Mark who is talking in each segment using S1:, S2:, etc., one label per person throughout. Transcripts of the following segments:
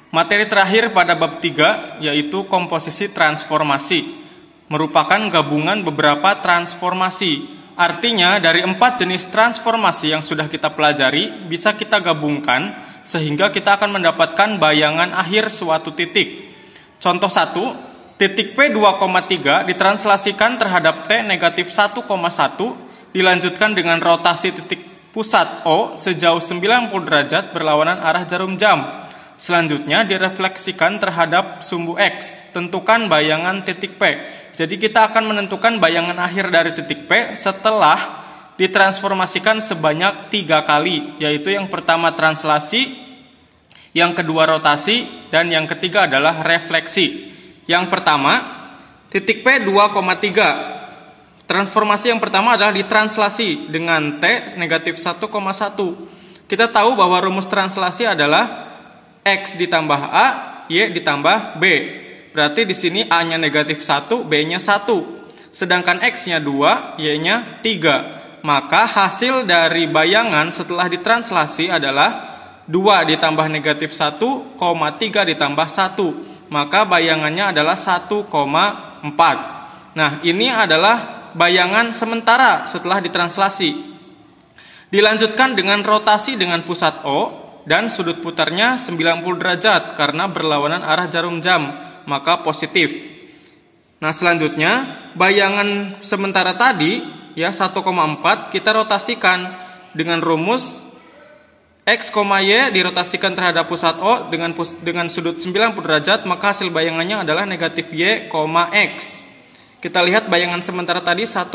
S1: Materi terakhir pada bab 3 yaitu komposisi transformasi, merupakan gabungan beberapa transformasi. Artinya dari 4 jenis transformasi yang sudah kita pelajari bisa kita gabungkan sehingga kita akan mendapatkan bayangan akhir suatu titik. Contoh 1, titik P 2,3 ditranslasikan terhadap T negatif 1,1 dilanjutkan dengan rotasi titik pusat O sejauh 90 derajat berlawanan arah jarum jam. Selanjutnya direfleksikan terhadap sumbu X. Tentukan bayangan titik P. Jadi kita akan menentukan bayangan akhir dari titik P setelah ditransformasikan sebanyak 3 kali. Yaitu yang pertama translasi, yang kedua rotasi, dan yang ketiga adalah refleksi. Yang pertama, titik P 2,3. Transformasi yang pertama adalah ditranslasi dengan T negatif 1,1. Kita tahu bahwa rumus translasi adalah X ditambah A, Y ditambah B. Berarti di sini A-nya negatif 1, B-nya 1. Sedangkan X-nya 2, Y-nya 3. Maka hasil dari bayangan setelah ditranslasi adalah 2 ditambah negatif 1, 3 ditambah 1. Maka bayangannya adalah 1,4. Nah, ini adalah bayangan sementara setelah ditranslasi. Dilanjutkan dengan rotasi dengan pusat O, dan sudut putarnya 90 derajat karena berlawanan arah jarum jam, maka positif. Nah, selanjutnya bayangan sementara tadi ya 1,4 kita rotasikan dengan rumus X, Y dirotasikan terhadap pusat O dengan sudut 90 derajat, maka hasil bayangannya adalah negatif Y, X. Kita lihat bayangan sementara tadi 1,4,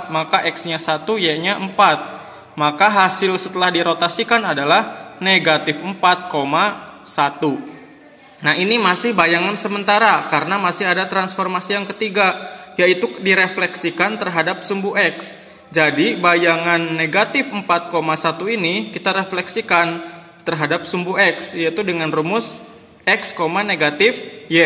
S1: maka X-nya 1, Y-nya 4. Maka hasil setelah dirotasikan adalah negatif 4,1. Nah, ini masih bayangan sementara karena masih ada transformasi yang ketiga, yaitu direfleksikan terhadap sumbu X. Jadi bayangan negatif 4,1 ini kita refleksikan terhadap sumbu X, yaitu dengan rumus X, negatif Y.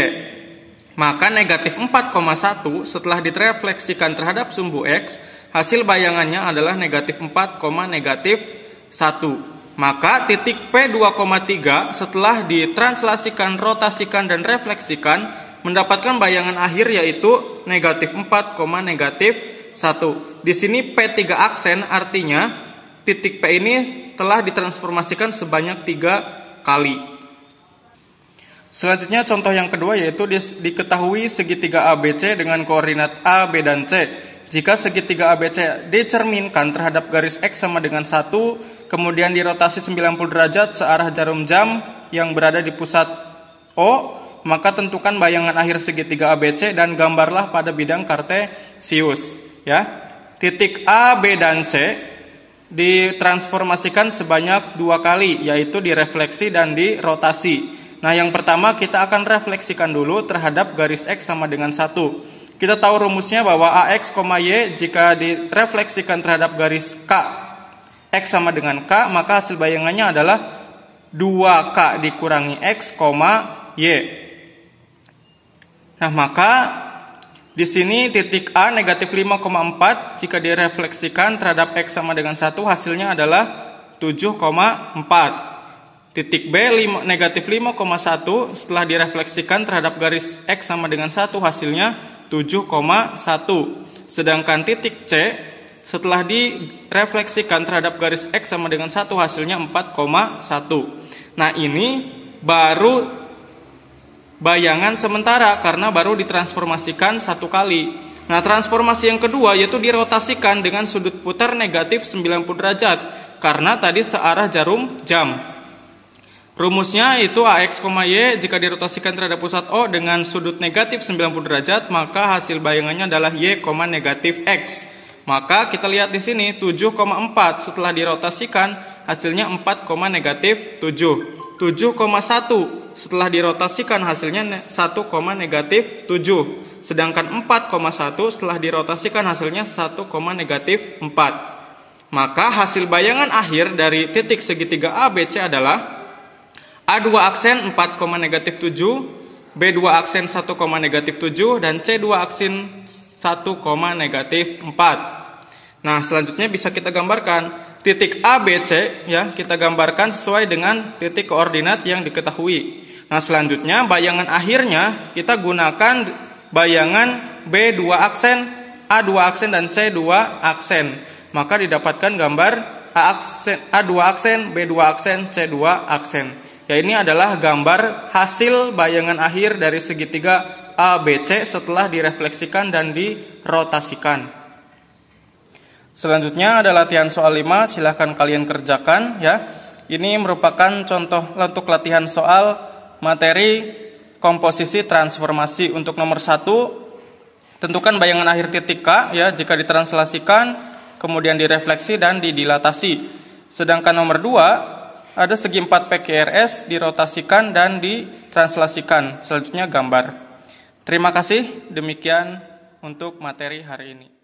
S1: Maka negatif 4,1 setelah direfleksikan terhadap sumbu X, hasil bayangannya adalah negatif 4, negatif 1. Maka titik P 2,3 setelah ditranslasikan, rotasikan, dan refleksikan mendapatkan bayangan akhir yaitu negatif 4, negatif 1. Di sini P3 aksen artinya titik P ini telah ditransformasikan sebanyak 3 kali. Selanjutnya contoh yang kedua yaitu diketahui segitiga ABC dengan koordinat A, B, dan C. Jika segitiga ABC dicerminkan terhadap garis X sama dengan 1, kemudian dirotasi 90 derajat searah jarum jam yang berada di pusat O, maka tentukan bayangan akhir segitiga ABC dan gambarlah pada bidang kartesius. Ya. Titik A, B, dan C ditransformasikan sebanyak 2 kali, yaitu direfleksi dan dirotasi. Nah, yang pertama kita akan refleksikan dulu terhadap garis X sama dengan 1. Kita tahu rumusnya bahwa AX, Y jika direfleksikan terhadap garis K X sama dengan K, maka hasil bayangannya adalah 2K dikurangi X, Y. Nah, maka di sini titik A negatif 5,4 jika direfleksikan terhadap X sama dengan 1 hasilnya adalah 7,4. Titik B negatif 5,1 setelah direfleksikan terhadap garis X sama dengan 1 hasilnya 7,1. Sedangkan titik C setelah direfleksikan terhadap garis X sama dengan 1 hasilnya 4,1. Nah, ini baru bayangan sementara karena baru ditransformasikan 1 kali. Nah, transformasi yang kedua yaitu dirotasikan dengan sudut putar negatif 90 derajat karena tadi searah jarum jam. Rumusnya itu AX, Y jika dirotasikan terhadap pusat O dengan sudut negatif 90 derajat, maka hasil bayangannya adalah Y, negatif X. Maka kita lihat di sini 7,4 setelah dirotasikan hasilnya 4, negatif 7. 7,1 setelah dirotasikan hasilnya 1, negatif 7. Sedangkan 4,1 setelah dirotasikan hasilnya 1, negatif 4. Maka hasil bayangan akhir dari titik segitiga ABC adalah A2 aksen 4, negatif 7, B2 aksen 1, negatif 7, dan C2 aksen 1, negatif 4. Nah, selanjutnya bisa kita gambarkan. titik A, B, C ya kita gambarkan sesuai dengan titik koordinat yang diketahui. Nah, selanjutnya bayangan akhirnya kita gunakan bayangan B2 aksen, A2 aksen dan C2 aksen. Maka didapatkan gambar A2 aksen, B2 aksen, C2 aksen. Ya, ini adalah gambar hasil bayangan akhir dari segitiga ABC setelah direfleksikan dan dirotasikan. Selanjutnya ada latihan soal 5, silahkan kalian kerjakan ya. Ini merupakan contoh untuk latihan soal materi komposisi transformasi. Untuk nomor 1, tentukan bayangan akhir titik K ya jika ditranslasikan, kemudian direfleksi dan didilatasi. Sedangkan nomor 2, ada segi 4 PQRS dirotasikan dan ditranslasikan. Selanjutnya gambar. Terima kasih, demikian untuk materi hari ini.